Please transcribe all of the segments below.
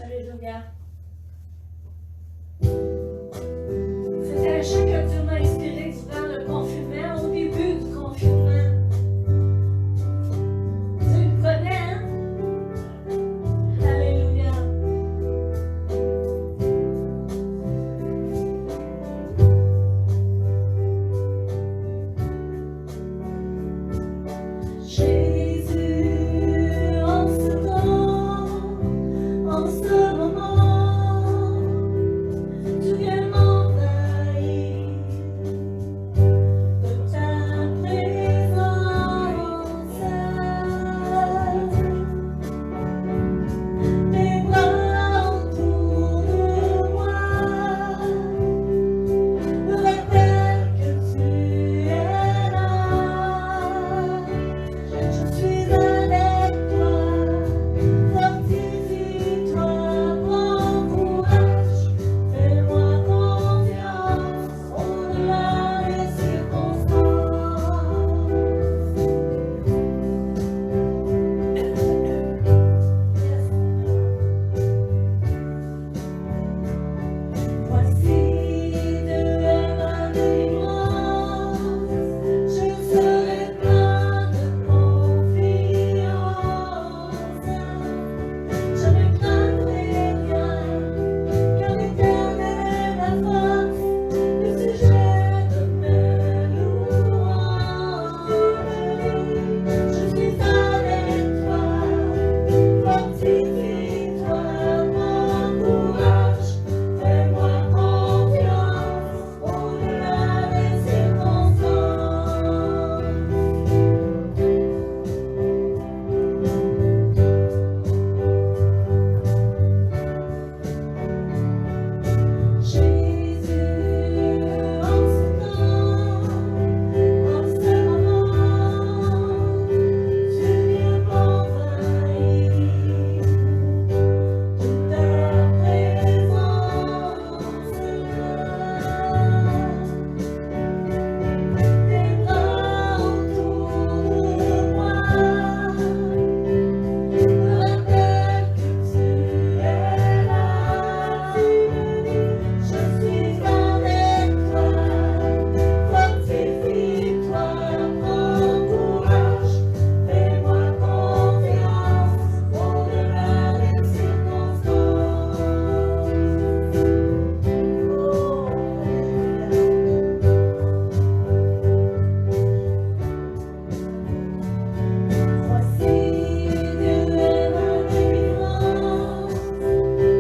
Alléluia. C'était un chant que Dieu m'a inspiré durant le confinement, au début du confinement. Dieu le connaît, hein? Alléluia. Jésus, en ce temps, en ce moment, tu viens m'envahir de ta présence. Tes bras autour de moi me rappellent que tu es là. Je suis avec toi, fortifie-toi, prends courage, fais-moi confiance au-delà des circonstances. Voici de ma délivrance, je serai plein de confiance. Je ne craindrai rien, car l'Éternel est ma force, le sujet de mes louanges. Je suis avec toi, fortifie-toi, prends courage, fais-moi confiance au-delà des circonstances. Jésus, en ce temps, en ce moment, tu viens m'envahir de ta présence. Tes bras autour de moi me rappellent que tu es là. Je suis avec toi, fortifie-toi, prends courage, fais-moi confiance au-delà des circonstances. Voici Dieu est ma délivrance,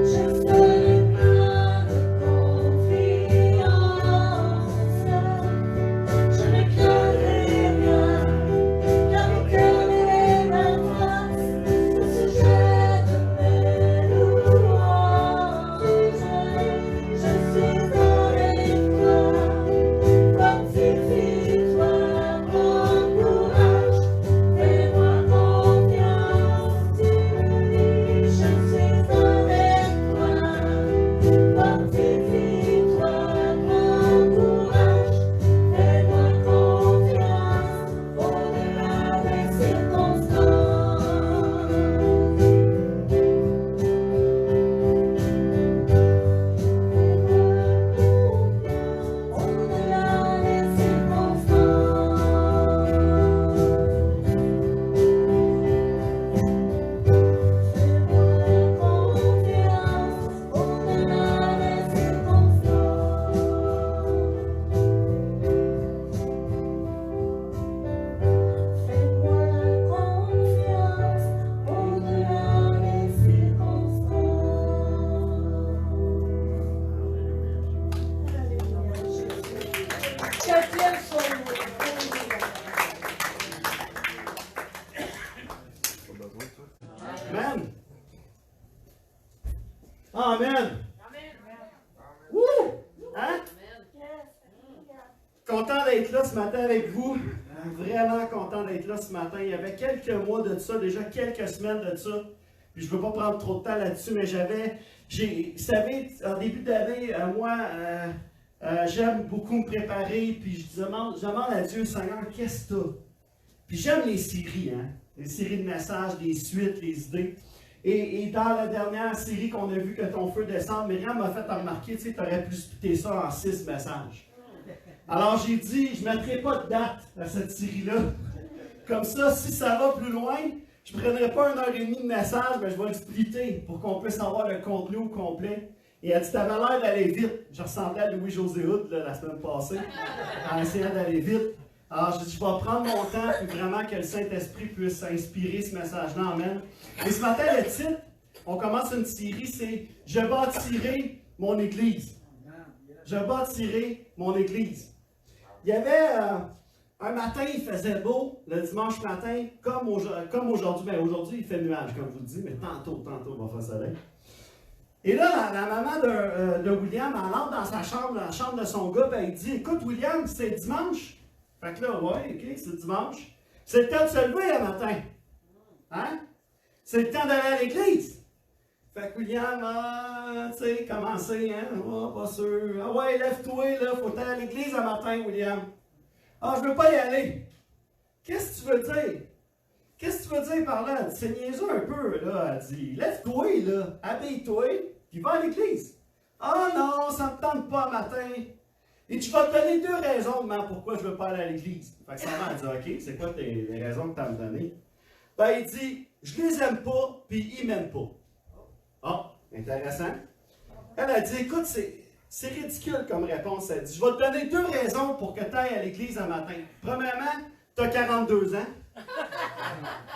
je serai plein de confiance. Je ne craindrai rien, car l'Éternel est ma force, le sujet de mes louanges. Je suis avec toi, fortifie-toi, prends courage, fais-moi confiance. Je suis avec toi, fortifie-toi, prends courage, fais-moi confiance au-delà des circonstances. Au-delà des circonstances. Fais-moi confiance au-delà des circonstances. Fais-moi confiance au-delà des circonstances. Alléluia, Jésus. Que Dieu soit loué. Amen. Amen. Wouh! Hein? Content d'être là ce matin avec vous. Vraiment content d'être là ce matin. Il y avait quelques mois de ça, déjà quelques semaines de ça. Puis je ne veux pas prendre trop de temps là-dessus, mais vous savez, en début d'année, moi, j'aime beaucoup me préparer, puis je demande à Dieu, Seigneur, qu'est-ce que tu as? Puis j'aime les séries, hein? Les séries de messages, les suites, les idées. Et dans la dernière série qu'on a vue, que ton feu descend, Myriam m'a fait remarquer, tu sais, tu aurais pu splitter ça en 6 messages. Alors j'ai dit, je ne mettrai pas de date à cette série-là. Comme ça, si ça va plus loin, je ne prendrai pas 1h30 de message, mais je vais le splitter pour qu'on puisse avoir le contenu au complet. Et elle dit, t'avais l'air d'aller vite. Je ressemblais à Louis-José Hood la semaine passée, en essayant d'aller vite. Alors je dis, je vais prendre mon temps, puis vraiment que le Saint-Esprit puisse inspirer ce message-là en même. Et ce matin, le titre, on commence une série, c'est « Je bâtirai mon Église ». Je bâtirai mon Église. Il y avait un matin, il faisait beau, le dimanche matin, comme aujourd'hui. Ben, aujourd'hui, il fait nuage, comme je vous le dis, mais tantôt, il va faire soleil. Et là, la maman de William, elle entre dans sa chambre, dans la chambre de son gars, ben, elle dit « Écoute, William, c'est dimanche. » Fait que là, ouais, ok, c'est dimanche. C'est le temps de se lever le matin. Hein? C'est le temps d'aller à l'église. Fait que William, tu sais, commencer, hein? Oh, pas sûr. Ah ouais, lève-toi, là, faut aller à l'église le matin, William. Ah, je veux pas y aller. Qu'est-ce que tu veux dire? Qu'est-ce que tu veux dire par là? C'est niaiseux un peu, là. Elle dit, lève-toi, là, habille-toi, puis va à l'église. Ah non, ça me tente pas le matin. Et tu vas te donner 2 raisons, maman, pourquoi je veux pas aller à l'église. Fait que sa mère dit, OK, c'est quoi les raisons que tu as me données? Ben, il dit, je les aime pas, puis ils m'aiment pas. Ah, intéressant. Elle a dit, écoute, c'est ridicule comme réponse. Elle dit, je vais te donner 2 raisons pour que tu ailles à l'église un matin. Premièrement, tu as 42 ans.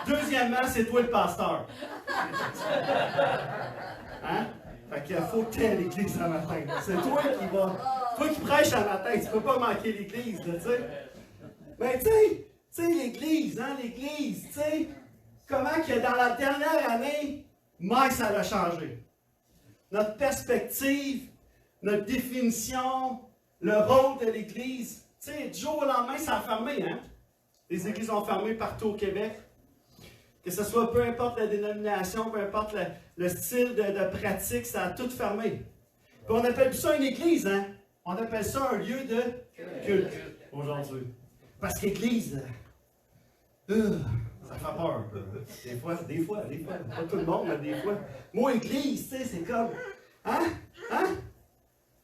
Deuxièmement, c'est toi le pasteur. Hein? Fait qu'il faut que tu ailles à l'église un matin. C'est toi qui vas. Toi qui prêches un matin, tu peux pas manquer l'église, tu sais. Mais tu sais, l'église, hein, l'église, tu sais, comment que dans la dernière année, ça a changé. Notre perspective, notre définition, le rôle de l'Église. Tu sais, du jour au lendemain, ça a fermé, hein? Les églises ont fermé partout au Québec. Que ce soit peu importe la dénomination, peu importe le style de pratique, ça a tout fermé. Puis on appelle ça une église, hein? On appelle ça un lieu de culte aujourd'hui. Parce qu'église, ça fait peur. Des fois. Pas tout le monde, mais des fois. Moi, église, tu sais, c'est comme. Hein?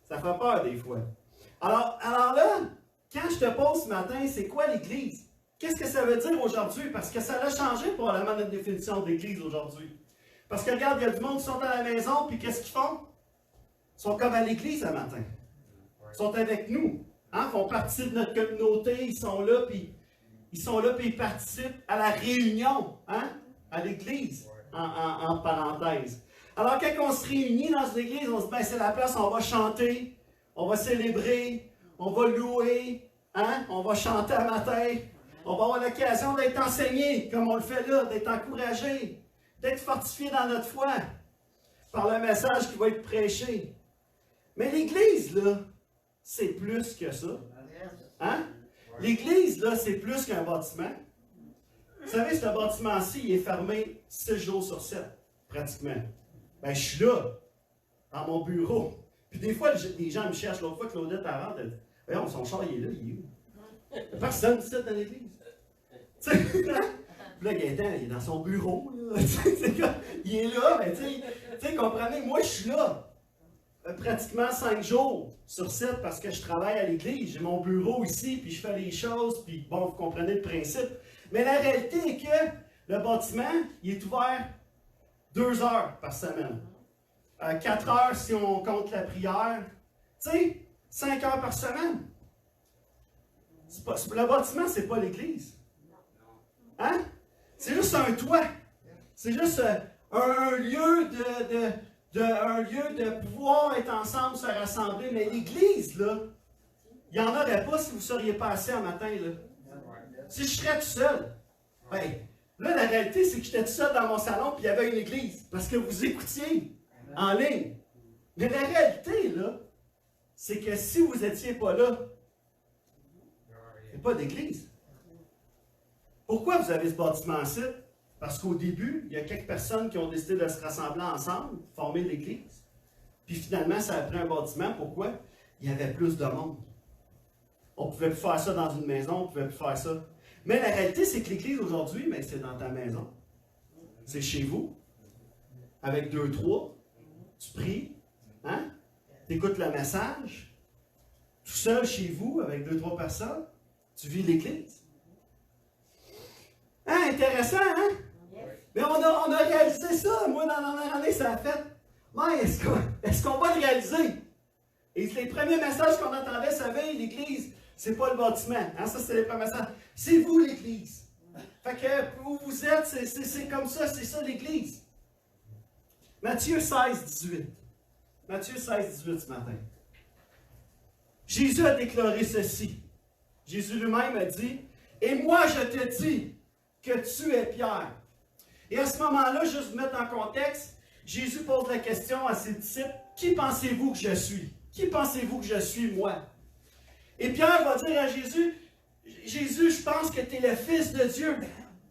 Ça fait peur des fois. Alors là, quand je te pose ce matin, c'est quoi l'église? Qu'est-ce que ça veut dire aujourd'hui? Parce que ça a changé probablement notre définition d'église aujourd'hui. Parce que regarde, il y a du monde qui sont à la maison, puis qu'est-ce qu'ils font? Ils sont comme à l'église ce matin. Ils sont avec nous. Hein? Ils font partie de notre communauté, ils sont là, puis ils participent à la réunion, hein? À l'église, en parenthèse. Alors, quand on se réunit dans une église, on se dit, ben, c'est la place où on va chanter, on va célébrer, on va louer, hein? On va chanter à matin, on va avoir l'occasion d'être enseigné, comme on le fait là, d'être encouragé, d'être fortifié dans notre foi, par le message qui va être prêché. Mais l'église, là, c'est plus que ça. Hein? L'église, là, c'est plus qu'un bâtiment. Vous savez, ce bâtiment-ci, il est fermé 6 jours sur 7, pratiquement. Ben, je suis là, dans mon bureau. Puis des fois, les gens me cherchent. L'autre fois, Claudette rentre, elle dit, voyons, son char, il est là, il est où? Il n'y a personne ici dans l'église. Tu sais, puis là, Gaëtan, il est dans son bureau. Là. Il est là, mais tu sais, comprenez, moi, je suis là. Pratiquement 5 jours sur 7 parce que je travaille à l'église. J'ai mon bureau ici, puis je fais les choses, puis bon, vous comprenez le principe. Mais la réalité est que le bâtiment, il est ouvert 2 heures par semaine. 4 heures si on compte la prière. Tu sais, 5 heures par semaine. Le bâtiment, c'est pas l'église. Hein? C'est juste un toit. C'est juste un lieu de pouvoir être ensemble, se rassembler. Mais l'église, là, il n'y en aurait pas si vous ne seriez pas assis un matin, là. Si je serais tout seul. Ben, là, la réalité, c'est que j'étais tout seul dans mon salon, puis il y avait une église. Parce que vous écoutiez en ligne. Mais la réalité, là, c'est que si vous n'étiez pas là, il n'y a pas d'église. Pourquoi vous avez ce bâtiment-ci? Parce qu'au début, il y a quelques personnes qui ont décidé de se rassembler ensemble, former l'église. Puis finalement, ça a pris un bâtiment. Pourquoi? Il y avait plus de monde. On ne pouvait plus faire ça dans une maison, on ne pouvait plus faire ça. Mais la réalité, c'est que l'église aujourd'hui, c'est dans ta maison. C'est chez vous. avec 2, 3. Tu pries. Hein? Tu écoutes le message. Tout seul chez vous, avec 2, 3 personnes. Tu vis l'Église. Hein, intéressant, hein? Mais on a réalisé ça. Moi, dans la dernière année, ça a fait. Mais est-ce qu'on va le réaliser? Et les premiers messages qu'on entendait, ça veille, l'Église, c'est pas le bâtiment. Hein? Ça, c'est les premiers messages. C'est vous, l'Église. Fait que où vous êtes, c'est comme ça, c'est ça l'Église. Matthieu 16, 18. Matthieu 16, 18 ce matin. Jésus a déclaré ceci. Jésus lui-même a dit, « Et moi je te dis que tu es Pierre. » Et à ce moment-là, juste vous mettre en contexte, Jésus pose la question à ses disciples, « Qui pensez-vous que je suis? Qui pensez-vous que je suis, moi? » Et Pierre va dire à Jésus, « Jésus, je pense que tu es le Fils de Dieu.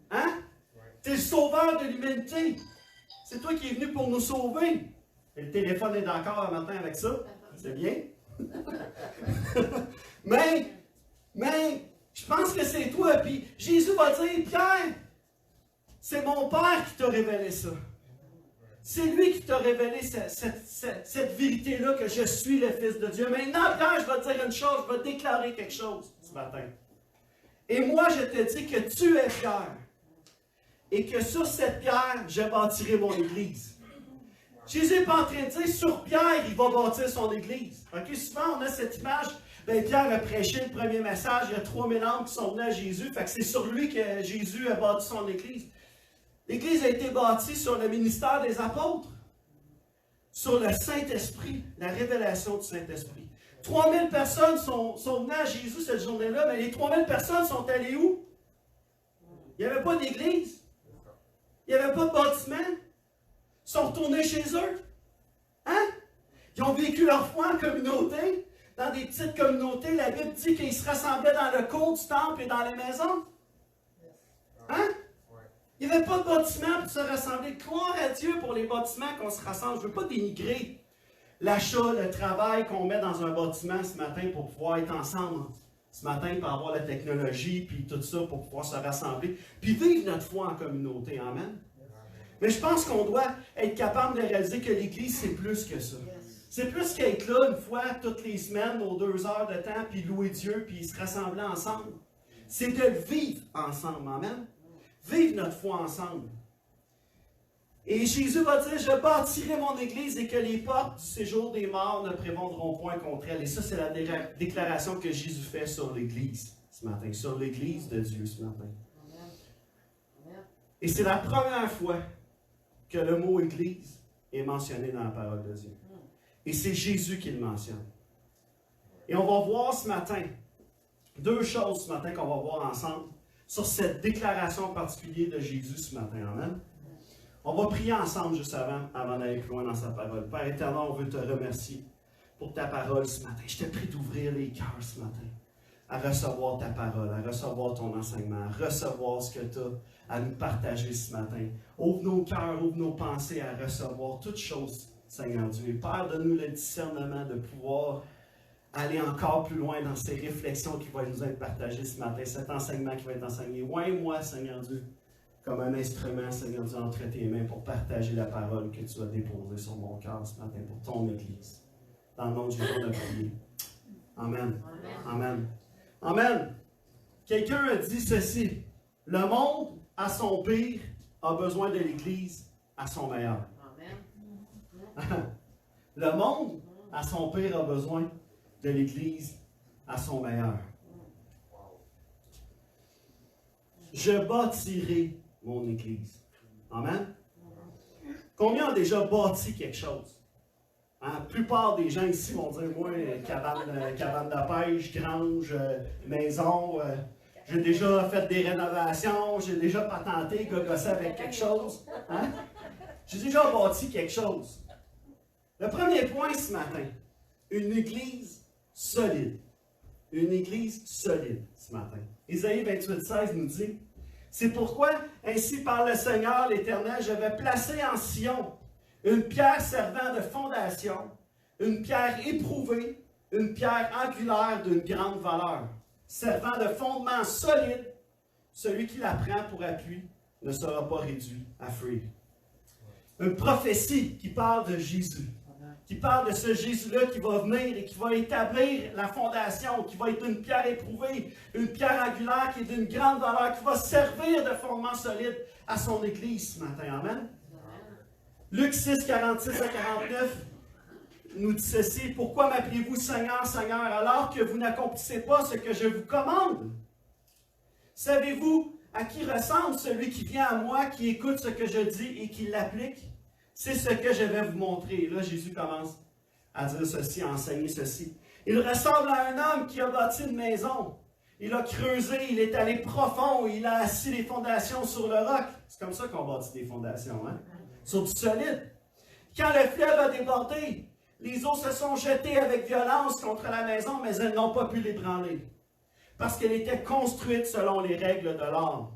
Hein? Tu es le sauveur de l'humanité. C'est toi qui es venu pour nous sauver. » Et le téléphone est d'accord un matin avec ça. C'est bien. mais, je pense que c'est toi. Puis Jésus va dire, Pierre, c'est mon Père qui t'a révélé ça. C'est lui qui t'a révélé cette vérité-là que je suis le Fils de Dieu. Maintenant, Pierre, je vais te dire une chose, je vais te déclarer quelque chose ce matin. Et moi, je te dis que tu es Pierre. Et que sur cette pierre, je bâtirai mon Église. Jésus n'est pas en train de dire, sur Pierre, il va bâtir son Église. Okay? Souvent, on a cette image, ben, Pierre a prêché le premier message, il y a 3000 âmes qui sont venues à Jésus, fait que c'est sur lui que Jésus a bâti son Église. L'Église a été bâtie sur le ministère des apôtres, sur le Saint-Esprit, la révélation du Saint-Esprit. 3000 personnes sont venues à Jésus cette journée-là, mais les 3000 personnes sont allées où? Il n'y avait pas d'église. Il n'y avait pas de bâtiment. Ils sont retournés chez eux. Hein? Ils ont vécu leur foi en communauté. Dans des petites communautés, la Bible dit qu'ils se rassemblaient dans le cours du temple et dans les maisons. Hein? Il n'y avait pas de bâtiment pour se rassembler. Gloire à Dieu pour les bâtiments qu'on se rassemble. Je ne veux pas dénigrer l'achat, le travail qu'on met dans un bâtiment ce matin pour pouvoir être ensemble. Ce matin, pour avoir la technologie, puis tout ça, pour pouvoir se rassembler, puis vivre notre foi en communauté. Amen. Mais je pense qu'on doit être capable de réaliser que l'Église, c'est plus que ça. C'est plus qu'être là une fois toutes les semaines, aux 2 heures de temps, puis louer Dieu, puis se rassembler ensemble. C'est de le vivre ensemble. Amen. Vivre notre foi ensemble. Et Jésus va dire, je bâtirai mon Église et que les portes du séjour des morts ne prévaudront point contre elle. Et ça, c'est la déclaration que Jésus fait sur l'Église ce matin, sur l'Église de Dieu ce matin. Et c'est la première fois que le mot Église est mentionné dans la parole de Dieu. Et c'est Jésus qui le mentionne. Et on va voir ce matin 2 choses ce matin qu'on va voir ensemble sur cette déclaration particulière de Jésus ce matin. Amen. On va prier ensemble juste avant d'aller plus loin dans sa parole. Père éternel, on veut te remercier pour ta parole ce matin. Je te prie d'ouvrir les cœurs ce matin à recevoir ta parole, à recevoir ton enseignement, à recevoir ce que tu as à nous partager ce matin. Ouvre nos cœurs, ouvre nos pensées à recevoir toutes choses, Seigneur Dieu. Et Père, donne-nous le discernement de pouvoir aller encore plus loin dans ces réflexions qui vont nous être partagées ce matin, cet enseignement qui va être enseigné. Oins-moi, Seigneur Dieu, comme un instrument, Seigneur Dieu, entre tes mains pour partager la parole que tu as déposée sur mon cœur ce matin pour ton Église. Dans le nom de Jésus, on a prié. Amen. Amen. Amen. Quelqu'un a dit ceci. Le monde, à son pire, a besoin de l'Église à son meilleur. Amen. Le monde, à son pire, a besoin de l'Église à son meilleur. Je bâtirai mon Église. Amen. Combien ont déjà bâti quelque chose? Hein? La plupart des gens ici vont dire, moi, cabane de pêche, grange, maison, j'ai déjà fait des rénovations, j'ai déjà patenté, gogossé avec quelque chose. Hein? J'ai déjà bâti quelque chose. Le premier point ce matin, une Église solide. Une Église solide ce matin. Isaïe 28,16 nous dit, c'est pourquoi, ainsi par le Seigneur l'Éternel, je vais placer en Sion une pierre servant de fondation, une pierre éprouvée, une pierre angulaire d'une grande valeur, servant de fondement solide. Celui qui la prend pour appui ne sera pas réduit à fuir. Une prophétie qui parle de Jésus. Qui parle de ce Jésus-là qui va venir et qui va établir la fondation, qui va être une pierre éprouvée, une pierre angulaire qui est d'une grande valeur, qui va servir de fondement solide à son Église ce matin. Amen. Luc 6, 46 à 49 nous dit ceci. « Pourquoi m'appelez-vous Seigneur, Seigneur, alors que vous n'accomplissez pas ce que je vous commande? Savez-vous à qui ressemble celui qui vient à moi, qui écoute ce que je dis et qui l'applique? C'est ce que je vais vous montrer. » Et là, Jésus commence à dire ceci, à enseigner ceci. « Il ressemble à un homme qui a bâti une maison. Il a creusé, il est allé profond, il a assis les fondations sur le roc. » C'est comme ça qu'on bâtit des fondations, hein? Sur du solide. « Quand le fleuve a débordé, les eaux se sont jetées avec violence contre la maison, mais elles n'ont pas pu l'ébranler, parce qu'elle était construite selon les règles de l'art. »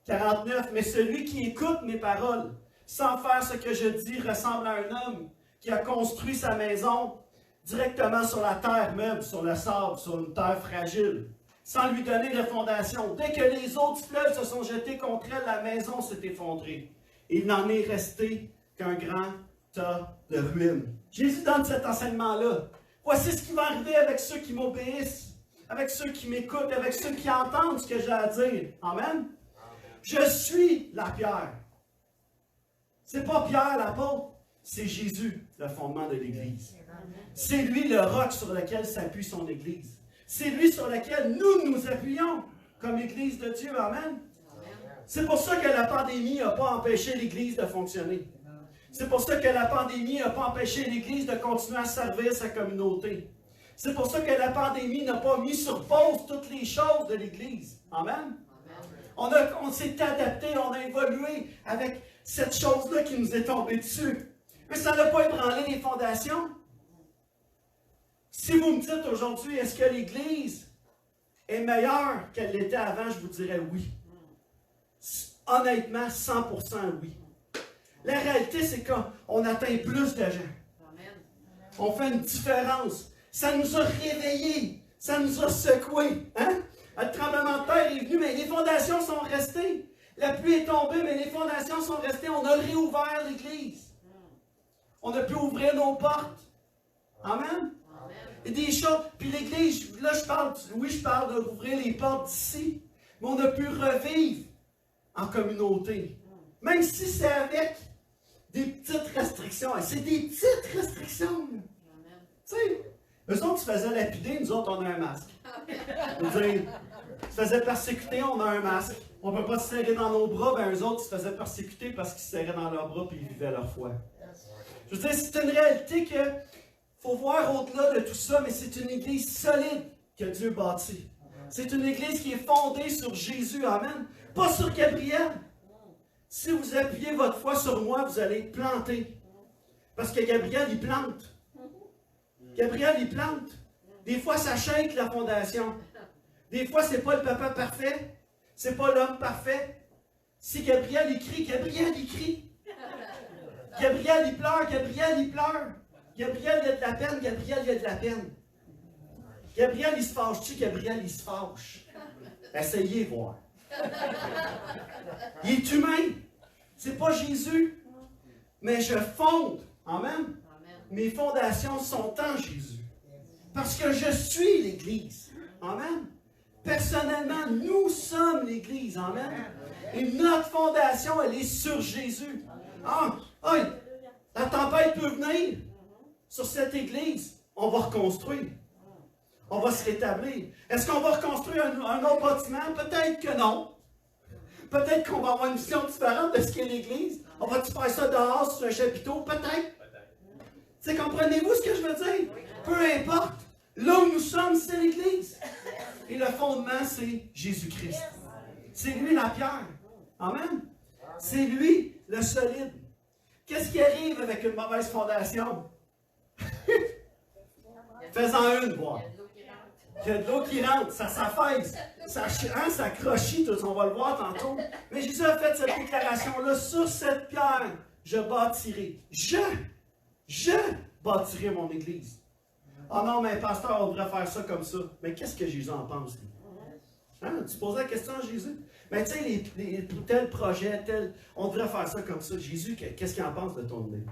49. « Mais celui qui écoute mes paroles, sans faire ce que je dis, ressemble à un homme qui a construit sa maison directement sur la terre meuble, sur le sable, sur une terre fragile, sans lui donner de fondation. Dès que les eaux du fleuve se sont jetées contre elle, la maison s'est effondrée. Et il n'en est resté qu'un grand tas de ruines. » Jésus donne cet enseignement-là. Voici ce qui va arriver avec ceux qui m'obéissent, avec ceux qui m'écoutent, avec ceux qui entendent ce que j'ai à dire. Amen. Je suis la pierre. C'est pas Pierre l'apôtre, c'est Jésus, le fondement de l'Église. C'est lui le roc sur lequel s'appuie son Église. C'est lui sur lequel nous nous appuyons comme Église de Dieu. Amen. C'est pour ça que la pandémie n'a pas empêché l'Église de fonctionner. C'est pour ça que la pandémie n'a pas empêché l'Église de continuer à servir sa communauté. C'est pour ça que la pandémie n'a pas mis sur pause toutes les choses de l'Église. Amen. On s'est adapté, on a évolué avec cette chose-là qui nous est tombée dessus. Mais ça n'a pas ébranlé les fondations. Si vous me dites aujourd'hui, est-ce que l'Église est meilleure qu'elle l'était avant, je vous dirais oui. Honnêtement, 100% oui. La réalité, c'est qu'on atteint plus de gens. On fait une différence. Ça nous a réveillés. Ça nous a secoués. Hein? Le tremblement de terre est venu, mais les fondations sont restées. La pluie est tombée, mais les fondations sont restées. On a réouvert l'Église. On a pu ouvrir nos portes. Amen. Et des choses. Puis l'Église, là, je parle de rouvrir les portes d'ici, mais on a pu revivre en communauté. Même si c'est avec des petites restrictions. C'est des petites restrictions. Tu sais, eux autres, se faisaient lapider, nous autres, on a un masque. Ils se faisaient persécuter, on a un masque. On ne peut pas se serrer dans nos bras, ben eux autres, ils se faisaient persécuter parce qu'ils se serraient dans leurs bras et ils vivaient leur foi. Je veux dire, c'est une réalité qu'il faut voir au-delà de tout ça, mais c'est une église solide que Dieu bâtit. C'est une église qui est fondée sur Jésus, amen. Pas sur Gabriel. Si vous appuyez votre foi sur moi, vous allez être planté. Parce que Gabriel, il plante. Gabriel, il plante. Des fois, ça shake la fondation. Des fois, c'est pas le papa parfait. C'est pas l'homme parfait. Si Gabriel, il crie, Gabriel, il crie. Gabriel, il pleure, Gabriel, il pleure. Gabriel, il a de la peine, Gabriel, il a de la peine. Gabriel, il se fâche-tu? Gabriel, il se fâche. Essayez voir. Il est humain. C'est pas Jésus. Mais je fonde. Amen. Mes fondations sont en Jésus. Parce que je suis l'Église. Amen. Personnellement, nous sommes l'Église. Amen. Et notre fondation, elle est sur Jésus. La tempête peut venir sur cette Église. On va reconstruire. On va se rétablir. Est-ce qu'on va reconstruire un autre bâtiment? Peut-être que non. Peut-être qu'on va avoir une vision différente de ce qu'est l'Église. On va-tu faire ça dehors sur un chapiteau? Peut-être. Tu sais, comprenez-vous ce que je veux dire? Peu importe. Là où nous sommes, c'est l'Église. Et le fondement, c'est Jésus-Christ. C'est lui la pierre. Amen. C'est lui le solide. Qu'est-ce qui arrive avec une mauvaise fondation? Fais-en une, voir. Il y a de l'eau qui rentre, ça s'affaisse, ça crochit, tout, on va le voir tantôt. Mais Jésus a fait cette déclaration-là, sur cette pierre, je bâtirai. Je bâtirai mon Église. Ah non, mais pasteur, on devrait faire ça comme ça. Mais qu'est-ce que Jésus en pense, lui? Hein? Tu posais la question à Jésus? Mais tu sais, tel projet, on devrait faire ça comme ça. Jésus, qu'est-ce qu'il en pense de ton idée?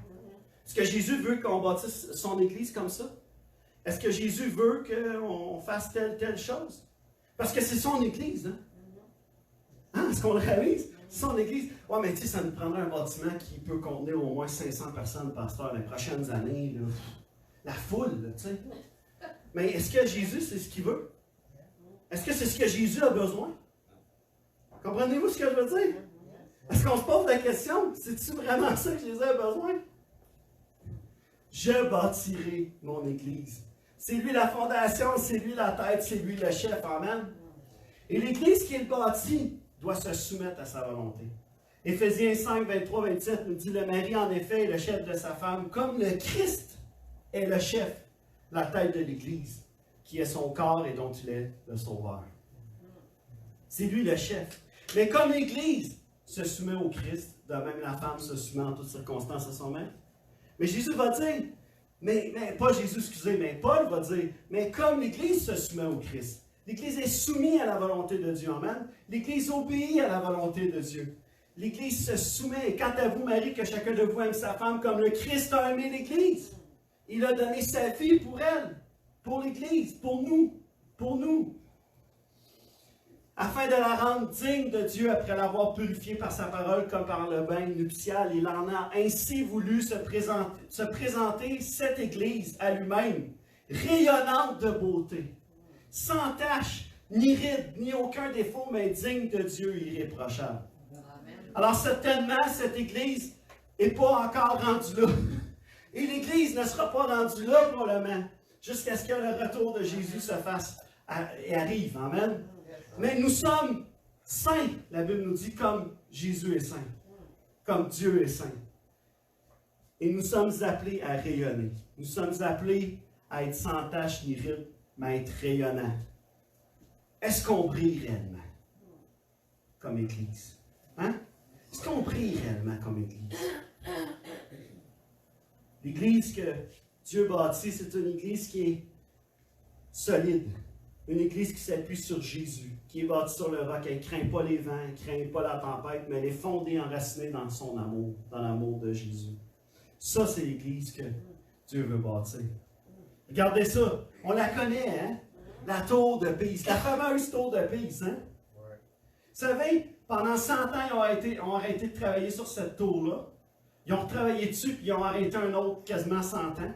Est-ce que Jésus veut qu'on bâtisse son Église comme ça? Est-ce que Jésus veut qu'on fasse telle chose? Parce que c'est son Église, hein? Hein? Est-ce qu'on le réalise? C'est son Église. Ouais, mais tu sais, ça nous prendrait un bâtiment qui peut contenir au moins 500 personnes, pasteur, les prochaines années. Là. La foule, là, tu sais. Mais est-ce que Jésus, c'est ce qu'il veut? Est-ce que c'est ce que Jésus a besoin? Comprenez-vous ce que je veux dire? Est-ce qu'on se pose la question? C'est-tu vraiment ça que Jésus a besoin? Je bâtirai mon Église. C'est lui la fondation, c'est lui la tête, c'est lui le chef. Amen. Et l'Église qu'il bâtit doit se soumettre à sa volonté. Éphésiens 5, 23, 27 nous dit, le mari en effet est le chef de sa femme, comme le Christ est le chef, la tête de l'Église, qui est son corps et dont il est le sauveur. C'est lui le chef. Mais comme l'Église se soumet au Christ, de même la femme se soumet en toutes circonstances à son maître. Mais Jésus va dire, mais pas Jésus, excusez, mais Paul va dire, mais comme l'Église se soumet au Christ, l'Église est soumise à la volonté de Dieu, amen. L'Église obéit à la volonté de Dieu. L'Église se soumet. Et quant à vous, Marie, que chacun de vous aime sa femme comme le Christ a aimé l'Église. Il a donné sa vie pour elle, pour l'Église, pour nous, afin de la rendre digne de Dieu après l'avoir purifiée par sa parole comme par le bain nuptial. Il en a ainsi voulu se présenter cette Église à lui-même, rayonnante de beauté, sans tache, ni ride, ni aucun défaut, mais digne de Dieu irréprochable. Amen. Alors certainement, cette Église n'est pas encore rendue là. Et l'Église ne sera pas rendue là probablement, jusqu'à ce que le retour de Jésus se fasse et arrive. Amen. Mais nous sommes saints, la Bible nous dit, comme Jésus est saint, comme Dieu est saint. Et nous sommes appelés à rayonner. Nous sommes appelés à être sans tache ni ride, mais à être rayonnants. Est-ce qu'on brille réellement comme Église? Hein? Est-ce qu'on brille réellement comme Église? L'Église que Dieu bâtit, c'est une Église qui est solide. Une Église qui s'appuie sur Jésus, qui est bâtie sur le roc. Elle ne craint pas les vents, elle ne craint pas la tempête, mais elle est fondée, enracinée dans son amour, dans l'amour de Jésus. Ça, c'est l'Église que Dieu veut bâtir. Regardez ça. On la connaît, hein? La tour de Pise. La fameuse tour de Pise, hein? Ouais. Vous savez, pendant 100 ans, ils ont arrêté de travailler sur cette tour-là. Ils ont retravaillé dessus, puis ils ont arrêté un autre quasiment 100 ans.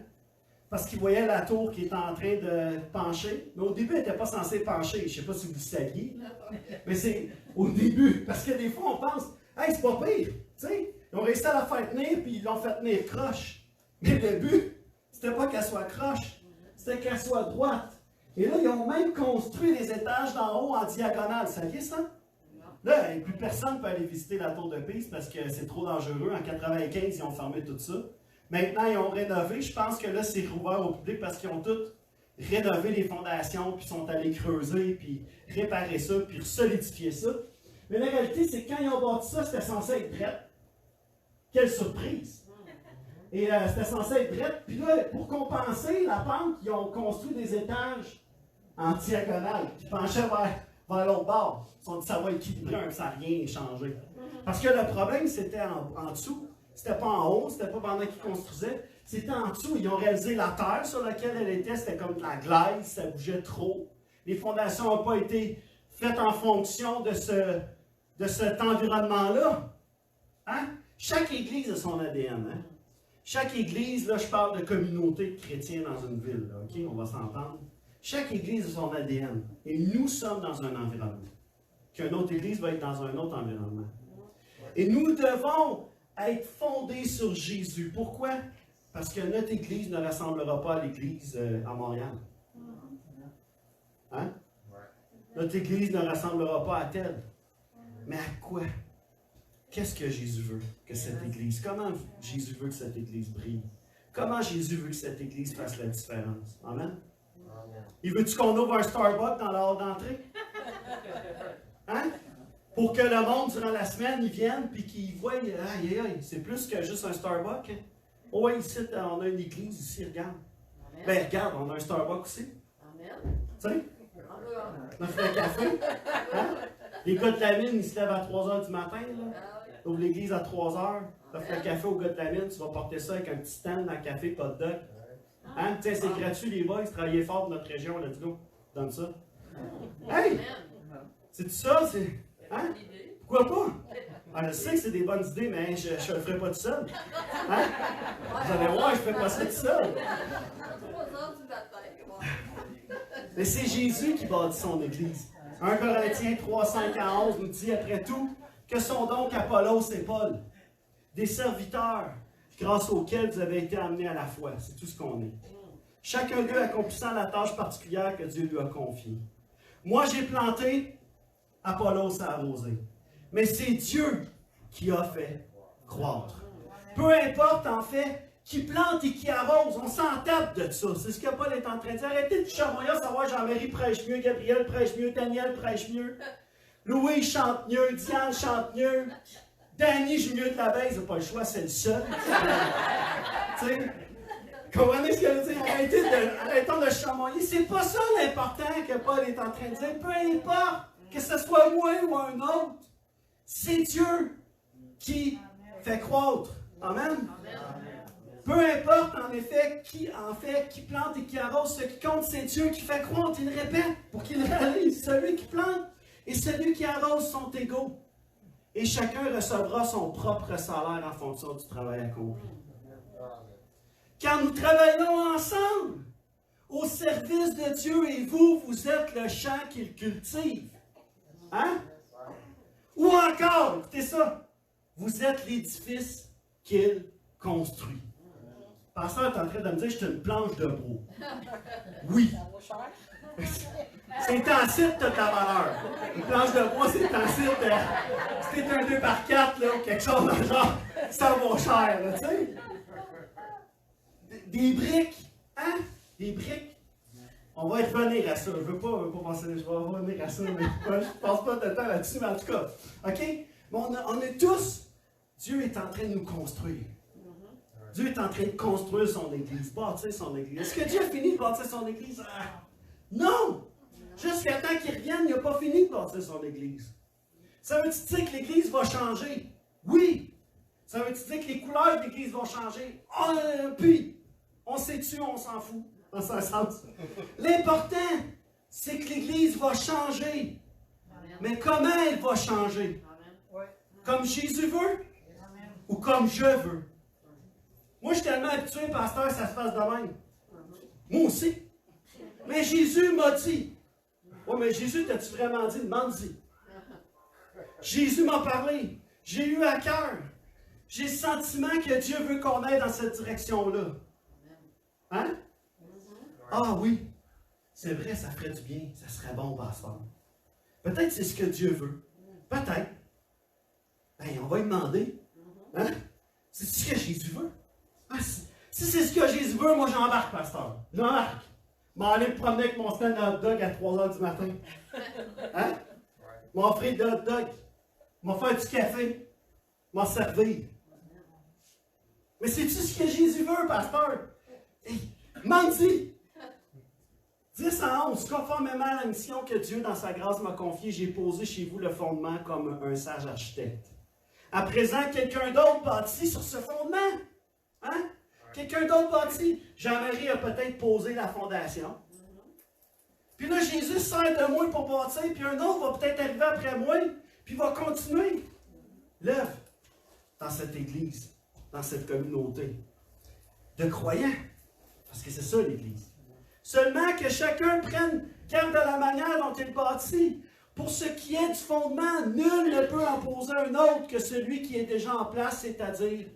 Parce qu'ils voyaient la tour qui était en train de pencher. Mais au début, elle n'était pas censée pencher. Je ne sais pas si vous le saviez. Mais c'est au début. Parce que des fois, on pense, hey, c'est pas pire. T'sais, ils ont réussi à la faire tenir, puis ils l'ont fait tenir croche. Mais le but, c'était pas qu'elle soit croche. C'était qu'elle soit droite. Et là, ils ont même construit les étages d'en haut en diagonale. Vous saviez ça? Là, plus personne ne peut aller visiter la tour de Pise parce que c'est trop dangereux. En 1995, ils ont fermé tout ça. Maintenant, ils ont rénové. Je pense que là, c'est rouvert au public parce qu'ils ont tous rénové les fondations, puis sont allés creuser, puis réparer ça, puis solidifier ça. Mais la réalité, c'est que quand ils ont bâti ça, c'était censé être drette. Quelle surprise! Et c'était censé être drette. Puis là, pour compenser la pente, ils ont construit des étages en diagonale qui penchaient vers l'autre bord. Ils se sont dit, ça va équilibrer, ça n'a rien changé. Parce que le problème, c'était en dessous. C'était pas en haut, c'était pas pendant qu'ils construisaient, c'était en dessous. Ils ont réalisé la terre sur laquelle elle était, c'était comme de la glaise, ça bougeait trop. Les fondations n'ont pas été faites en fonction de cet environnement-là. Hein? Chaque église a son ADN. Hein? Chaque église, là, je parle de communauté de chrétiens dans une ville, là, OK? On va s'entendre. Chaque église a son ADN. Et nous sommes dans un environnement. Qu'une autre église va être dans un autre environnement. Et nous devons être fondés sur Jésus. Pourquoi? Parce que notre Église ne ressemblera pas à l'Église à Montréal. Hein? Notre Église ne ressemblera pas à telle. Mais à quoi? Qu'est-ce que Jésus veut que cette Église? Comment Jésus veut que cette Église brille? Comment Jésus veut que cette Église fasse la différence? Amen? Il veut-tu qu'on ouvre un Starbucks dans la hall d'entrée? Hein? Pour que le monde, durant la semaine, ils viennent et qu'ils voient, aïe, aïe, c'est plus que juste un Starbucks. Hein? Oh, oui, ici, on a une église ici, regarde. Amen. Ben, regarde, on a un Starbucks aussi. Amen. Tu sais? On a fait un café. Hein? Les gars de la mine, ils se lèvent à 3 h du matin, là. Ouvre l'église à 3 h. T'offres le café aux gars de la mine, tu vas porter ça avec un petit stand dans le café, pas de dog. Hein? Tiens, c'est gratuit, les boys, travaillez fort pour notre région, let's go. Donne ça. Hey! C'est ça, c'est. Hein? Pourquoi pas? Ah, je sais que c'est des bonnes idées, mais je ne le ferai pas tout seul. Hein? Vous allez voir, je ne fais pas ça tout seul. Mais c'est Jésus qui bâtit son Église. 1 Corinthiens 3, 5 à 11 nous dit, après tout, que sont donc Apollos et Paul? Des serviteurs grâce auxquels vous avez été amenés à la foi. C'est tout ce qu'on est. Chacun d'eux accomplissant la tâche particulière que Dieu lui a confiée. Moi, j'ai planté, Apollos a arrosé. Mais c'est Dieu qui a fait croître. Peu importe, en fait, qui plante et qui arrose, on s'en tape de ça. C'est ce que Paul est en train de dire. Arrêtez de chamoyer à savoir Jean-Marie prêche mieux, Gabriel prêche mieux, Daniel prêche mieux, Louis chante mieux, Diane chante mieux, Danny joue mieux de la baisse, c'est pas le choix, c'est le seul. Tu sais, comprenez ce que je veux dire? Arrêtons de chamoyer. C'est pas ça l'important que Paul est en train de dire. Peu importe, que ce soit moi ou un autre, c'est Dieu qui fait croître. Amen. Peu importe, en effet, qui plante et qui arrose, ce qui compte, c'est Dieu qui fait croître. Il répète pour qu'il réalise. Celui qui plante et celui qui arrose sont égaux. Et chacun recevra son propre salaire en fonction du travail accompli. Quand nous travaillons ensemble, au service de Dieu, et vous, vous êtes le champ qu'il cultive. Hein? Ou encore, écoutez ça, vous êtes l'édifice qu'il construit. Le pasteur est en train de me dire, je suis une planche de bois. Oui. C'est en site toute la valeur. Une planche de bois, c'est en site. Si t'es un 2x4 là, ou quelque chose dans le genre, ça vaut cher, là, tu sais. Des briques, hein? Des briques. On va y revenir à ça. Je veux pas penser, je vais revenir à ça, mais je passe pas de temps là-dessus, mais en tout cas. OK? Mais on est tous, Dieu est en train de nous construire. Dieu est en train de construire son Église, bâtir son Église. Est-ce que Dieu a fini de bâtir son Église? Non! Jusqu'à temps qu'il revienne, il n'a pas fini de bâtir son Église. Ça veut-tu dire que l'Église va changer? Oui! Ça veut-tu dire que les couleurs de l'Église vont changer? Puis, on sait-tu, on s'en fout, dans ce sens. L'important, c'est que l'Église va changer. Mais comment elle va changer? Comme Jésus veut? Ou comme je veux? Moi, je suis tellement habitué, pasteur, que ça se passe de même. Moi aussi. Mais Jésus m'a dit. Oui, mais Jésus, t'as-tu vraiment dit? Demande-y. Jésus m'a parlé. J'ai eu à cœur. J'ai le sentiment que Dieu veut qu'on aille dans cette direction-là. Hein? Ah oui. C'est vrai, ça ferait du bien. Ça serait bon, pasteur. Peut-être c'est ce que Dieu veut. Peut-être. Ben, on va lui demander. Hein? C'est ce que Jésus veut. Ah, si c'est ce que Jésus veut, moi j'embarque, pasteur. J'embarque. Je vais aller me promener avec mon stand de hot dog à 3 h du matin. Hein? Je vais offrir de hot dog. Je vais faire du café. Je vais servir. Mais c'est-tu ce que Jésus veut, pasteur? Hey, m'en-dis! 10 à 11, conformément à la mission que Dieu, dans sa grâce, m'a confiée, j'ai posé chez vous le fondement comme un sage architecte. À présent, quelqu'un d'autre bâtit sur ce fondement. Hein? Quelqu'un d'autre bâtit. Jean-Marie a peut-être posé la fondation. Puis là, Jésus sert de moi pour bâtir, puis un autre va peut-être arriver après moi, puis va continuer l'œuvre dans cette église, dans cette communauté de croyants. Parce que c'est ça l'Église. Seulement que chacun prenne garde de la manière dont il bâtit. Pour ce qui est du fondement, nul ne peut en poser un autre que celui qui est déjà en place, c'est-à-dire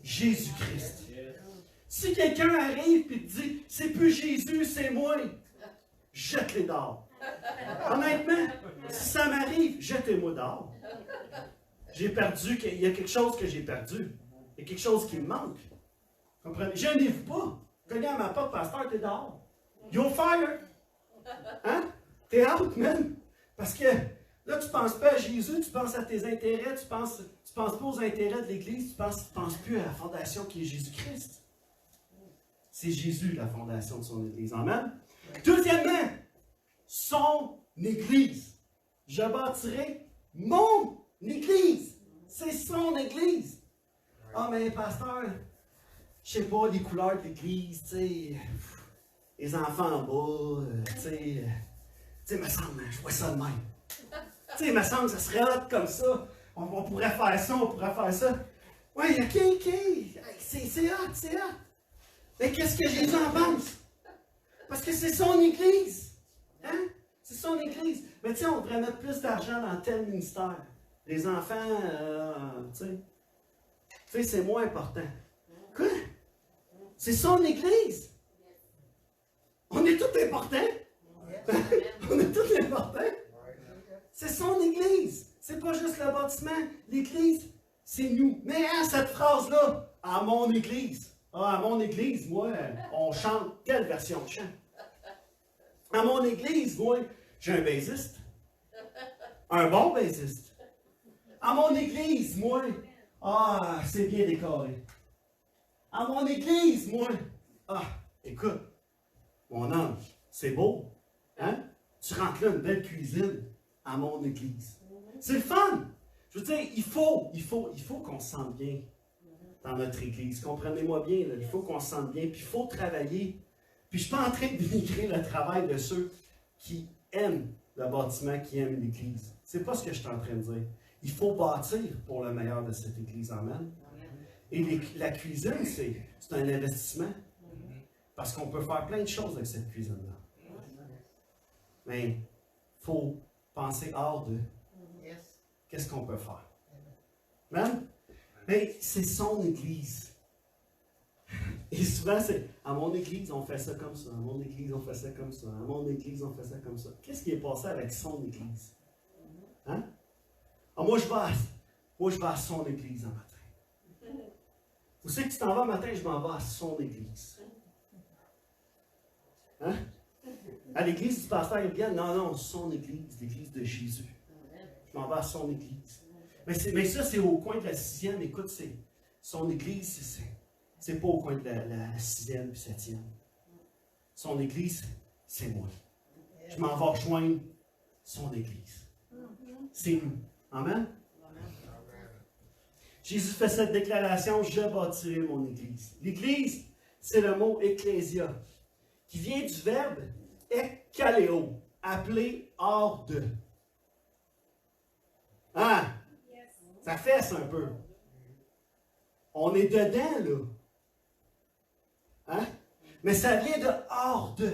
Jésus-Christ. Si quelqu'un arrive et te dit, c'est plus Jésus, c'est moi, jette-les dehors. Honnêtement, si ça m'arrive, jetez-moi dehors. J'ai perdu, il y a quelque chose que j'ai perdu. Il y a quelque chose qui me manque. Comprenez? Gênez-vous pas. Cognez à ma porte, pasteur, t'es dehors. You're fired. Hein? T'es out, man. Parce que là, tu ne penses pas à Jésus, tu penses à tes intérêts, tu penses pas aux intérêts de l'Église, tu penses plus à la fondation qui est Jésus-Christ. C'est Jésus, la fondation de son Église. Amen. Deuxièmement, son Église. je bâtirai mon église. C'est son église. Ah, mais pasteur, je sais pas, les couleurs de l'église, tu sais, les enfants en bas, tu sais, me semble, je vois ça de même. Tu sais, me semble que ça serait hot comme ça. On pourrait faire ça, on pourrait faire ça. Oui, ok, c'est hot. Mais qu'est-ce que Jésus en pense? Parce que c'est son église. Hein? C'est son église. Mais tiens, on devrait mettre plus d'argent dans tel ministère. Les enfants, tu sais, c'est moins important. Quoi? C'est son église. On est tous importants. On est tous importants. C'est son église. C'est pas juste le bâtiment. L'église, c'est nous. Mais hein, cette phrase-là, à mon église. Ah, à mon église, moi, on chante. Quelle version de chant? À mon église, moi, j'ai un bassiste. Un bon bassiste. À mon église, moi, ah, c'est bien décoré. À mon église, moi, ah, écoute, mon homme, c'est beau. Hein? Tu rentres là, une belle cuisine à mon église. C'est le fun! Je veux dire, il faut qu'on se sente bien dans notre église. Comprenez-moi bien, là, il faut qu'on se sente bien, puis il faut travailler. Puis je ne suis pas en train de dénigrer le travail de ceux qui aiment le bâtiment, qui aiment l'église. C'est pas ce que je suis en train de dire. Il faut bâtir pour le meilleur de cette église. Amen. Et la cuisine, c'est un investissement. Parce qu'on peut faire plein de choses avec cette cuisine-là. Mais il faut penser hors de qu'est-ce qu'on peut faire. Amen? Mais c'est son église. Et souvent, c'est à mon église, on fait ça comme ça. À mon église, on fait ça comme ça. À mon église, on fait ça comme ça. Qu'est-ce qui est passé avec son église? Hein? Ah, moi, je vais à son église en matin. Vous savez que tu t'en vas matin, je m'en vais à son église. Hein? À l'église du pasteur Yves, non, son église, l'église de Jésus. Je m'en vais à son église. Mais ça, c'est au coin de la 6e. Écoute, c'est son église, c'est pas au coin de la 6e et 7e. Son église, c'est moi. Je m'en vais rejoindre son église. C'est nous. Amen? Jésus fait cette déclaration, je bâtirai mon église. L'église, c'est le mot ecclésia, qui vient du verbe ekkaleo, appelé hors de. Hein? Ça fesse un peu. On est dedans, là. Hein? Mais ça vient de hors de.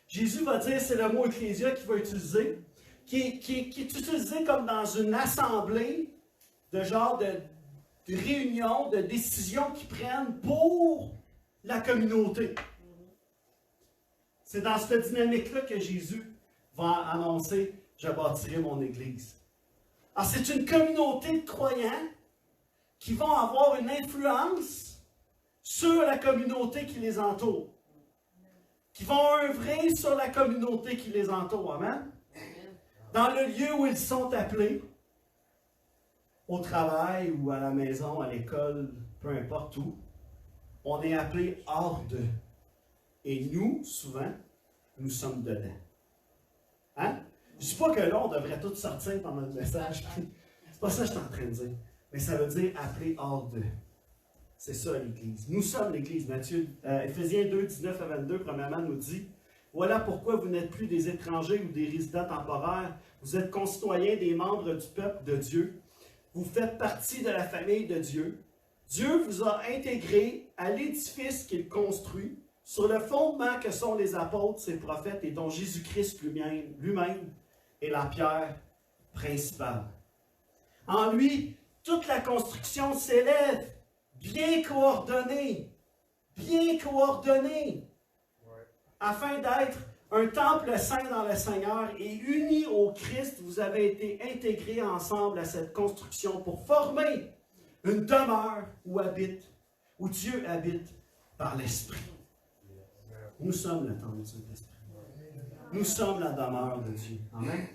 Jésus va dire, c'est le mot ecclésia qu'il va utiliser, qui est utilisé comme dans une assemblée de genre de réunions, de décisions qu'ils prennent pour la communauté. C'est dans cette dynamique-là que Jésus va annoncer « Je bâtirai mon Église ». Alors, c'est une communauté de croyants qui vont avoir une influence sur la communauté qui les entoure. Qui vont œuvrer sur la communauté qui les entoure. Amen? Dans le lieu où ils sont appelés, au travail ou à la maison, à l'école, peu importe où, on est appelé hors d'eux. Et nous, souvent, nous sommes dedans. Hein? Je ne dis pas que là, on devrait tous sortir pendant le message. C'est pas ça que je suis en train de dire. Mais ça veut dire appelé hors d'eux. C'est ça l'Église. Nous sommes l'Église. Éphésiens 2, 19 à 22, premièrement, nous dit « Voilà pourquoi vous n'êtes plus des étrangers ou des résidents temporaires. Vous êtes concitoyens des membres du peuple de Dieu. Vous faites partie de la famille de Dieu. Dieu vous a intégrés à l'édifice qu'il construit sur le fondement que sont les apôtres, ses prophètes et dont Jésus-Christ lui-même est la pierre principale. En lui, toute la construction s'élève, bien coordonnée, afin d'être un temple saint dans le Seigneur et unis au Christ, vous avez été intégrés ensemble à cette construction pour former une demeure où Dieu habite par l'Esprit. Nous sommes le temple de l'Esprit. Nous sommes la demeure de Dieu. Amen.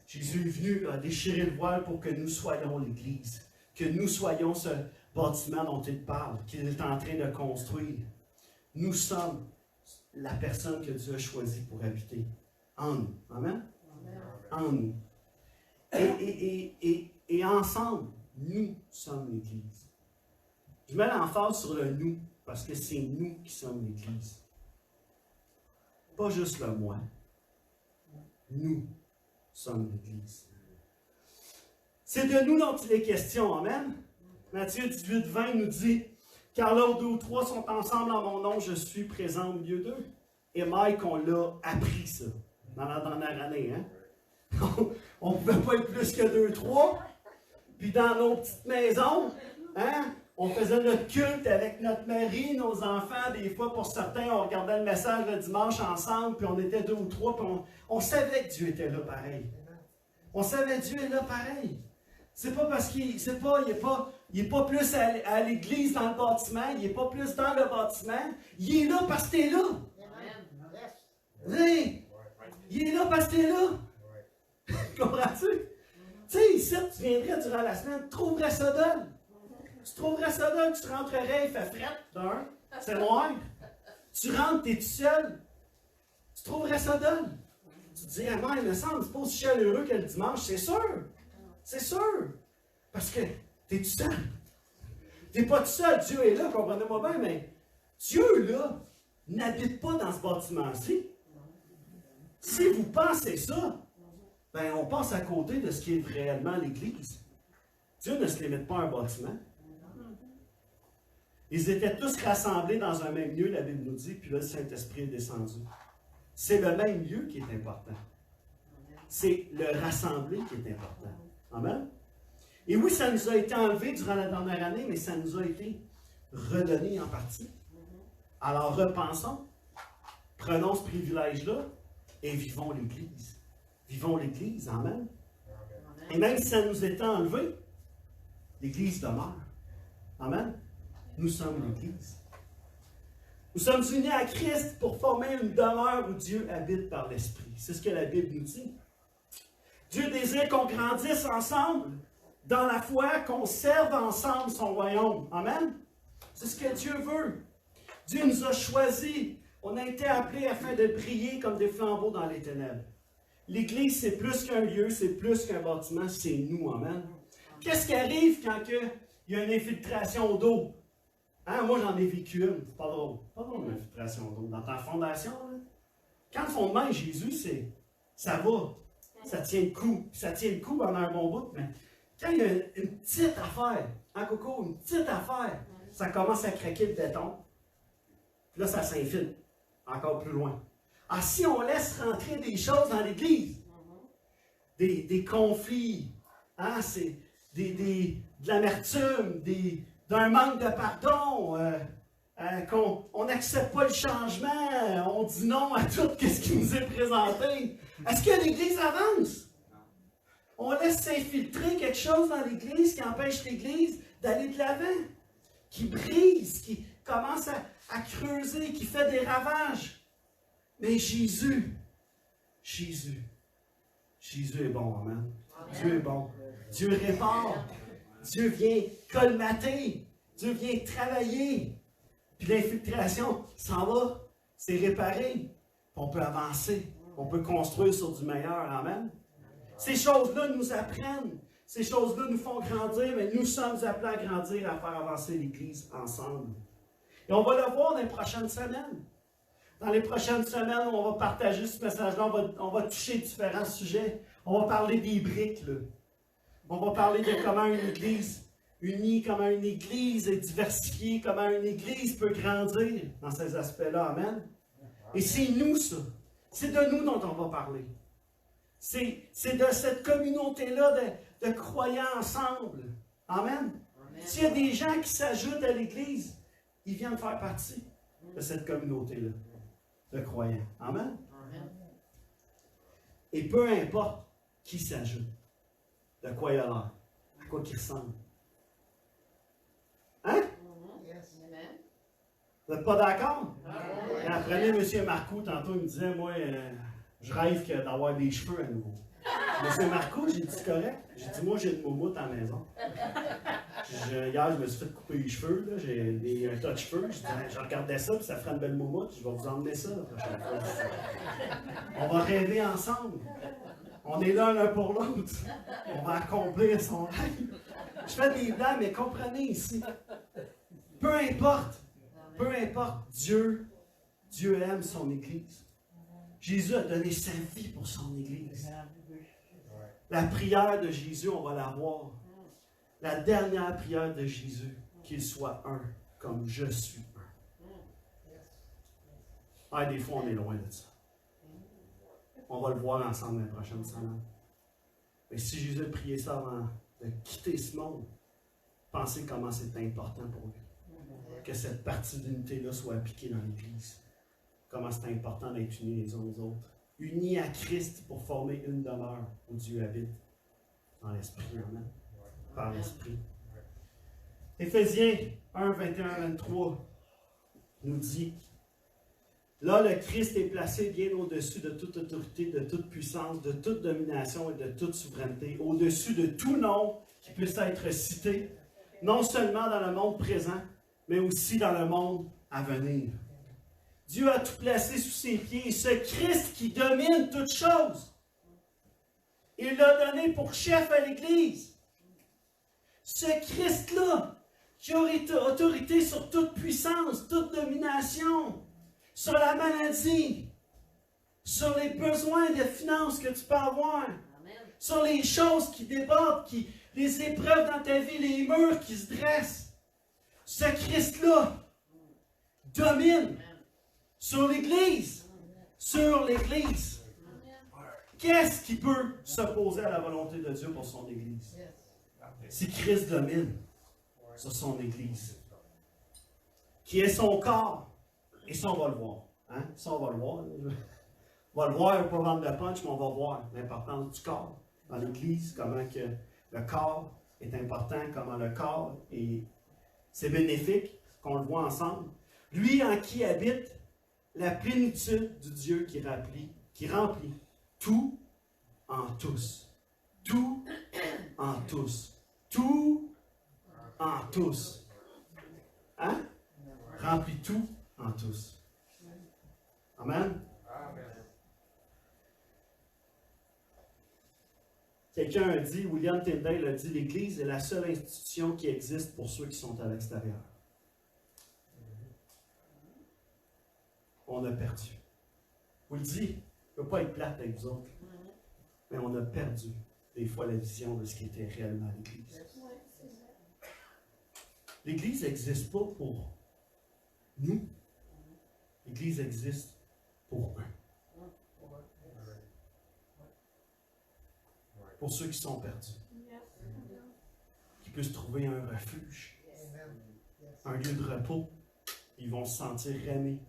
Jésus est venu déchirer le voile pour que nous soyons l'Église, que nous soyons ce bâtiment dont il parle, qu'il est en train de construire. Nous sommes la personne que Dieu a choisie pour habiter en nous. Amen? En nous. Et ensemble, nous sommes l'Église. Je mets l'emphase sur le nous, parce que c'est nous qui sommes l'Église. Pas juste le moi. Nous sommes l'Église. C'est de nous dont il est question, amen. Matthieu 18, 20 nous dit, « Car là où 2 ou 3 sont ensemble en mon nom, je suis présent au milieu d'eux. » Et Mike, on l'a appris ça, dans la dernière année, hein. On ne pouvait pas être plus que 2, 3. Puis dans nos petites maisons, hein, on faisait notre culte avec notre mari, nos enfants. Des fois, pour certains, on regardait le message le dimanche ensemble, puis on était 2 ou 3, puis on savait que Dieu était là pareil. On savait que Dieu est là pareil. C'est pas parce qu'il n'est pas plus à l'église dans le bâtiment, il n'est pas plus dans le bâtiment. Il est là parce que tu es là. Oui. Il est là parce que tu es là. Comprends-tu? Tu sais, ici, tu viendrais durant la semaine, tu trouverais ça dole. Tu trouverais ça dole, tu rentrerais, il fait fret, d'un, c'est noir. Tu rentres, tu es tout seul. Tu trouverais ça dole. Tu te dis, ah non, il me semble, c'est pas aussi chaleureux que le dimanche, c'est sûr. C'est sûr. Parce que tu es tout seul. Tu n'es pas tout seul, Dieu est là, comprenez-moi bien, mais Dieu, là, n'habite pas dans ce bâtiment-ci. Si vous pensez ça, ben, on passe à côté de ce qui est réellement l'Église. Dieu ne se limite pas à un bâtiment. Ils étaient tous rassemblés dans un même lieu, la Bible nous dit, puis là, le Saint-Esprit est descendu. C'est le même lieu qui est important. C'est le rassembler qui est important. Amen? Et oui, ça nous a été enlevé durant la dernière année, mais ça nous a été redonné en partie. Alors repensons, prenons ce privilège-là et vivons l'Église. Vivons l'Église, amen. Et même si ça nous était enlevé, l'Église demeure. Amen. Nous sommes l'Église. Nous sommes unis à Christ pour former une demeure où Dieu habite par l'Esprit. C'est ce que la Bible nous dit. Dieu désire qu'on grandisse ensemble dans la foi, qu'on serve ensemble son royaume. Amen. C'est ce que Dieu veut. Dieu nous a choisis. On a été appelés afin de briller comme des flambeaux dans les ténèbres. L'Église, c'est plus qu'un lieu, c'est plus qu'un bâtiment, c'est nous, amen. Qu'est-ce qui arrive quand il y a une infiltration d'eau? Hein, moi, j'en ai vécu une, c'est pas drôle. Pas drôle, une infiltration d'eau. Dans ta fondation, là, quand le fondement est Jésus, ça va, ça tient le coup. Ça tient le coup pendant un bon bout, mais quand il y a une petite affaire, hein, Coco, une petite affaire, ça commence à craquer le béton. Puis là, ça s'infiltre encore plus loin. Ah, si on laisse rentrer des choses dans l'Église, des conflits, hein, c'est de l'amertume, d'un manque de pardon, qu'on n'accepte pas le changement, on dit non à tout ce qui nous est présenté. Est-ce que l'Église avance? On laisse s'infiltrer quelque chose dans l'Église qui empêche l'Église d'aller de l'avant, qui brise, qui commence à creuser, qui fait des ravages. Mais Jésus est bon, amen. Dieu est bon. Dieu répare. Dieu vient colmater. Dieu vient travailler. Puis l'infiltration s'en va. C'est réparé. Puis on peut avancer. On peut construire sur du meilleur, amen. Ces choses-là nous apprennent. Ces choses-là nous font grandir, mais nous sommes appelés à grandir, à faire avancer l'Église ensemble. Et on va le voir dans les prochaines semaines. Dans les prochaines semaines, on va partager ce message-là, on va toucher différents sujets. On va parler des briques, là. On va parler de comment une Église unie, comment une Église est diversifiée, comment une Église peut grandir dans ces aspects-là. Amen. Et c'est nous, ça. C'est de nous dont on va parler. C'est de cette communauté-là de croyants ensemble. Amen. S'il y a des gens qui s'ajoutent à l'Église, ils viennent faire partie de cette communauté-là de croyants. Amen. Et peu importe qui s'ajoute, de quoi il a l'air, à quoi il ressemble. Hein? Vous n'êtes pas d'accord? Prenez M. Marcoux, tantôt il me disait, moi, je rêve d'avoir des cheveux à nouveau. M. Marcoux, j'ai dit correct. J'ai dit, moi, j'ai une moumoute à la maison. Hier, je me suis fait couper les cheveux, là. J'ai un tas de cheveux. Je regardais ça, puis ça ferait une belle moumoute. Je vais vous emmener ça la prochaine fois. On va rêver ensemble. On est là l'un pour l'autre. On va accomplir son rêve. Je fais des blagues, mais comprenez ici. Peu importe, Dieu aime son Église. Jésus a donné sa vie pour son Église. La prière de Jésus, on va la voir. La dernière prière de Jésus, qu'il soit un, comme je suis un. Ah, des fois, on est loin de ça. On va le voir ensemble la prochaine semaine. Mais si Jésus a prié ça avant de quitter ce monde, pensez comment c'est important pour lui. Que cette partie d'unité-là soit appliquée dans l'Église. Comment c'est important d'être unis les uns aux autres. Unis à Christ pour former une demeure où Dieu habite. Dans l'Esprit, amen. Par l'Esprit. Éphésiens 1, 21, 23 nous dit: là, le Christ est placé bien au-dessus de toute autorité, de toute puissance, de toute domination et de toute souveraineté, au-dessus de tout nom qui puisse être cité, non seulement dans le monde présent, mais aussi dans le monde à venir. Dieu a tout placé sous ses pieds, et ce Christ qui domine toutes choses, il l'a donné pour chef à l'Église. Ce Christ-là, qui a autorité sur toute puissance, toute domination, sur la maladie, sur les besoins de finances que tu peux avoir, sur les choses qui débordent, les épreuves dans ta vie, les murs qui se dressent. Ce Christ-là domine sur l'Église. Sur l'Église. Qu'est-ce qui peut s'opposer à la volonté de Dieu pour son Église? Si Christ domine sur son Église, qui est son corps, et ça on va le voir. Hein? Ça on va le voir. On va le voir, pas vendre de punch, mais on va voir l'importance du corps dans l'Église, comment que le corps est important, comment le corps est... C'est bénéfique, qu'on le voit ensemble. Lui en qui habite la plénitude du Dieu qui remplit tout en tous. Tout en tous. Tout en tous. Hein? Remplit tout en tous. Amen? Quelqu'un a dit, William Tyndale a dit, l'Église est la seule institution qui existe pour ceux qui sont à l'extérieur. On a perdu. Je vous le dis, je ne veux pas être plate avec vous autres, mais on a perdu des fois la vision de ce qui était réellement l'Église. L'Église n'existe pas pour nous. L'Église existe pour eux. Pour ceux qui sont perdus. Qui puissent trouver un refuge, un lieu de repos. Ils vont se sentir aimés,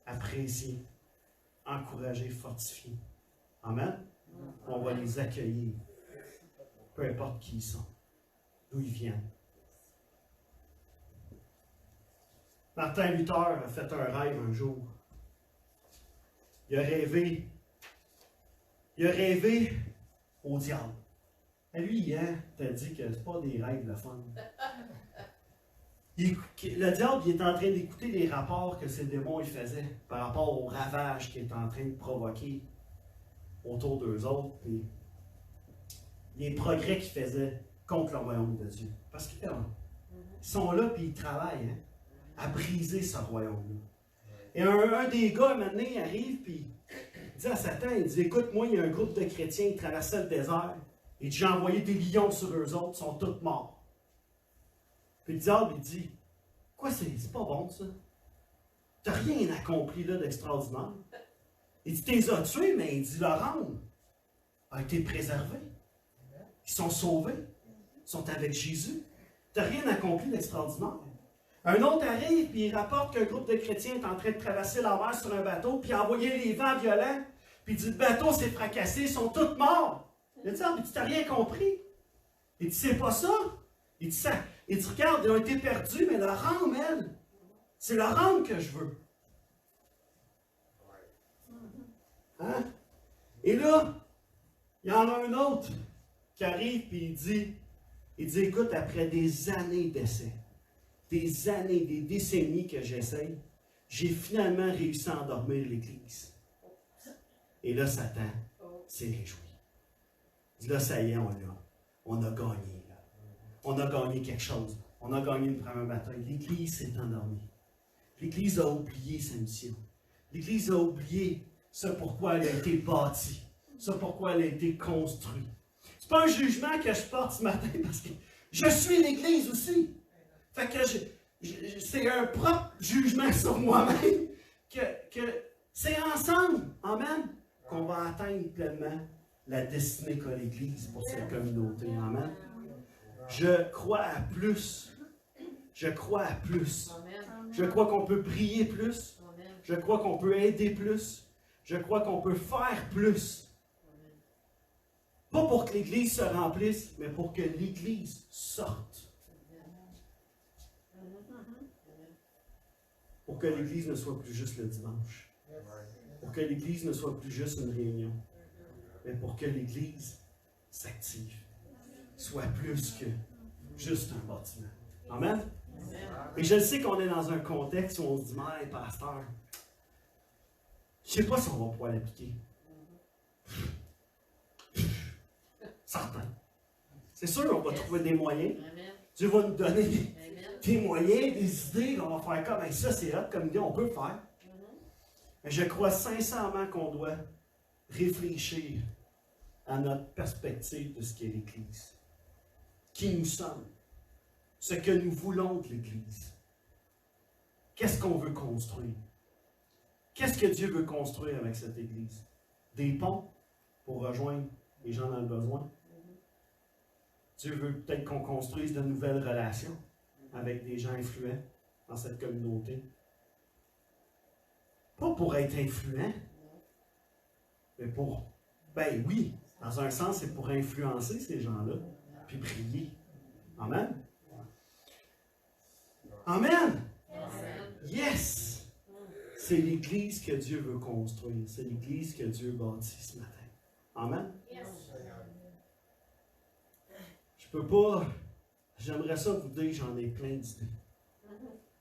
appréciés, encouragés, fortifiés. Amen? On va les accueillir. Peu importe qui ils sont, d'où ils viennent. Martin Luther a fait un rêve un jour. Il a rêvé au diable. Et lui, hein, t'as dit que c'est pas des rêves de fun. Le diable, il est en train d'écouter les rapports que ces démons ils faisaient par rapport aux ravages qu'ils étaient en train de provoquer autour d'eux autres, puis les progrès qu'ils faisaient contre le royaume de Dieu. Parce qu'ils sont là, puis ils travaillent à briser ce royaume-là. Et un des gars, un moment donné, arrive, puis il dit à Satan, il dit, écoute, moi, il y a un groupe de chrétiens qui traversaient le désert, et j'ai envoyé des lions sur eux autres, ils sont tous morts. Puis le diable, il dit, quoi, c'est pas bon, ça? T'as rien accompli là d'extraordinaire. Il dit, t'es as tués, mais il dit, leur âme a été préservée. Ils sont sauvés. Ils sont avec Jésus. T'as rien accompli d'extraordinaire. Un autre arrive, puis il rapporte qu'un groupe de chrétiens est en train de traverser la mer sur un bateau, puis a envoyé les vents violents, puis il dit, le bateau s'est fracassé, ils sont tous morts. Le diable, il dit, t'as rien compris. Il dit, c'est pas ça. Il dit, ça. Il dit, regarde, ils ont été perdus, mais leur âme, elle, c'est leur âme que je veux. Hein? Et là, il y en a un autre qui arrive et il dit, écoute, après des années d'essais, des années, des décennies que j'essaye, j'ai finalement réussi à endormir l'Église. Et là, Satan s'est réjoui. Dis là, ça y est, on a gagné. Là. On a gagné quelque chose. On a gagné une première bataille. L'Église s'est endormie. L'Église a oublié sa mission. L'Église a oublié ce pourquoi elle a été bâtie, ce pourquoi elle a été construite. C'est pas un jugement que je porte ce matin parce que je suis l'Église aussi. Fait que c'est un propre jugement sur moi-même que c'est ensemble, amen, qu'on va atteindre pleinement la destinée qu'a l'Église pour cette communauté, amen. Je crois à plus. Je crois à plus. Je crois qu'on peut prier plus. Je crois qu'on peut aider plus. Je crois qu'on peut faire plus. Pas pour que l'Église se remplisse, mais pour que l'Église sorte. Pour que l'Église ne soit plus juste le dimanche. Pour que l'Église ne soit plus juste une réunion. Mais pour que l'Église s'active. Soit plus que juste un bâtiment. Amen? Et je sais qu'on est dans un contexte où on se dit, mais pasteur, je ne sais pas si on va pouvoir l'appliquer. Certain. C'est sûr, on va trouver des moyens. Dieu va nous donner des moyens, des idées, on va faire comme ça, c'est hot, comme idée, on peut le faire. Mais je crois sincèrement qu'on doit réfléchir à notre perspective de ce qu'est l'Église. Qui nous sommes. Ce que nous voulons de l'Église. Qu'est-ce qu'on veut construire? Qu'est-ce que Dieu veut construire avec cette Église? Des ponts pour rejoindre les gens dans le besoin. Dieu veut peut-être qu'on construise de nouvelles relations avec des gens influents dans cette communauté. Pas pour être influent, mais pour, ben oui, dans un sens, c'est pour influencer ces gens-là, puis prier. Amen? Amen! Yes! C'est l'Église que Dieu veut construire. C'est l'Église que Dieu bâtit ce matin. Amen? Je peux pas... J'aimerais ça vous dire, j'en ai plein d'idées.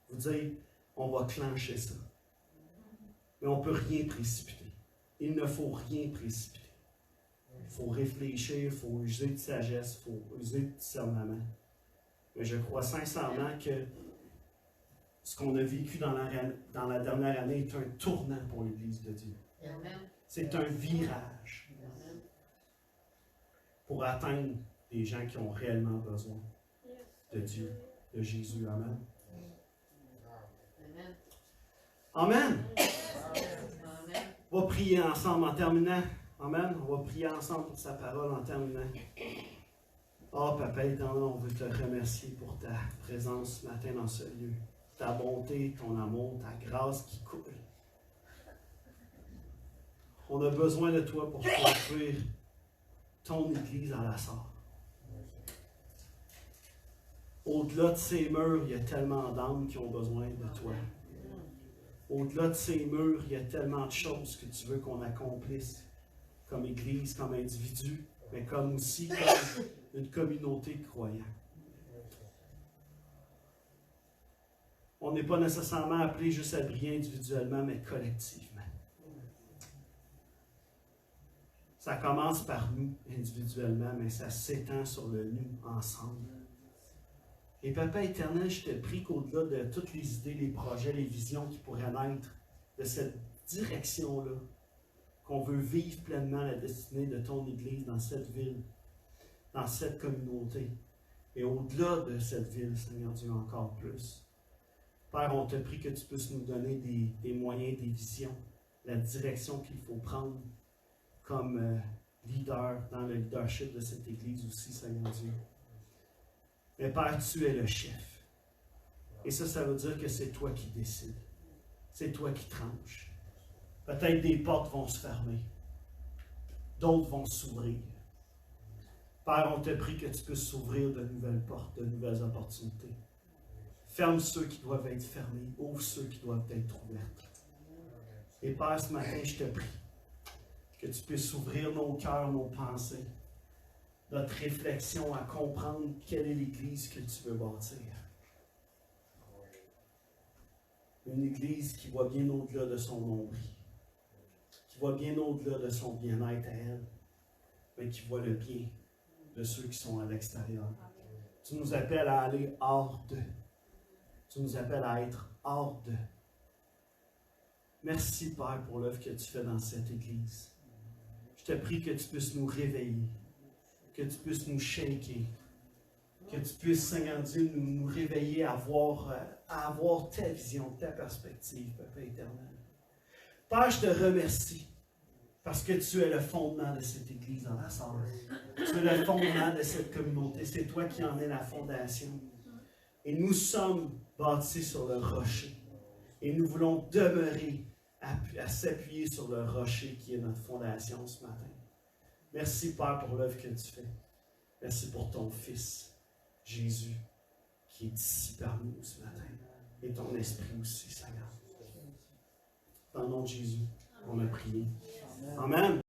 Vous dire, on va clencher ça. Mais on ne peut rien précipiter. Il ne faut rien précipiter. Il faut réfléchir, il faut user de sagesse, il faut user de discernement. Mais je crois sincèrement que ce qu'on a vécu dans la dernière année est un tournant pour l'Église de Dieu. C'est un virage pour atteindre les gens qui ont réellement besoin de Dieu, de Jésus. Amen. Amen. On va prier ensemble en terminant. Amen. On va prier ensemble pour sa parole en terminant. Oh, Papa éternel, on veut te remercier pour ta présence ce matin dans ce lieu. Ta bonté, ton amour, ta grâce qui coule. On a besoin de toi pour construire ton Église à la sorte. Au-delà de ces murs, il y a tellement d'âmes qui ont besoin de toi. Au-delà de ces murs, il y a tellement de choses que tu veux qu'on accomplisse comme Église, comme individu, mais comme aussi comme une communauté de croyants. On n'est pas nécessairement appelé juste à briller individuellement, mais collectivement. Ça commence par nous individuellement, mais ça s'étend sur le nous ensemble. Et Papa éternel, je te prie qu'au-delà de toutes les idées, les projets, les visions qui pourraient naître de cette direction-là, qu'on veut vivre pleinement la destinée de ton Église dans cette ville, dans cette communauté. Et au-delà de cette ville, Seigneur Dieu, encore plus. Père, on te prie que tu puisses nous donner des moyens, des visions, la direction qu'il faut prendre comme leader dans le leadership de cette Église aussi, Seigneur Dieu. Mais Père, tu es le chef. Et ça veut dire que c'est toi qui décides. C'est toi qui tranches. Peut-être des portes vont se fermer. D'autres vont s'ouvrir. Père, on te prie que tu puisses s'ouvrir de nouvelles portes, de nouvelles opportunités. Ferme ceux qui doivent être fermés. Ouvre ceux qui doivent être ouverts. Et Père, ce matin, je te prie que tu puisses ouvrir nos cœurs, nos pensées, notre réflexion à comprendre quelle est l'Église que tu veux bâtir. Une Église qui va bien au-delà de son nombril, qui va bien au-delà de son bien-être à elle, mais qui voit le bien de ceux qui sont à l'extérieur. Tu nous appelles à aller hors d'eux. Tu nous appelles à être hors d'eux. Merci, Père, pour l'œuvre que tu fais dans cette Église. Je te prie que tu puisses nous réveiller, que tu puisses nous shaker, que tu puisses, Seigneur Dieu, nous réveiller à avoir ta vision, ta perspective, Papa éternel. Père, je te remercie parce que tu es le fondement de cette Église dans la salle. Tu es le fondement de cette communauté. C'est toi qui en es la fondation. Et nous sommes bâtis sur le rocher. Et nous voulons demeurer à s'appuyer sur le rocher qui est notre fondation ce matin. Merci, Père, pour l'œuvre que tu fais. Merci pour ton Fils, Jésus, qui est ici parmi nous ce matin. Et ton esprit aussi, Seigneur. Dans le nom de Jésus, on a prié. Amen.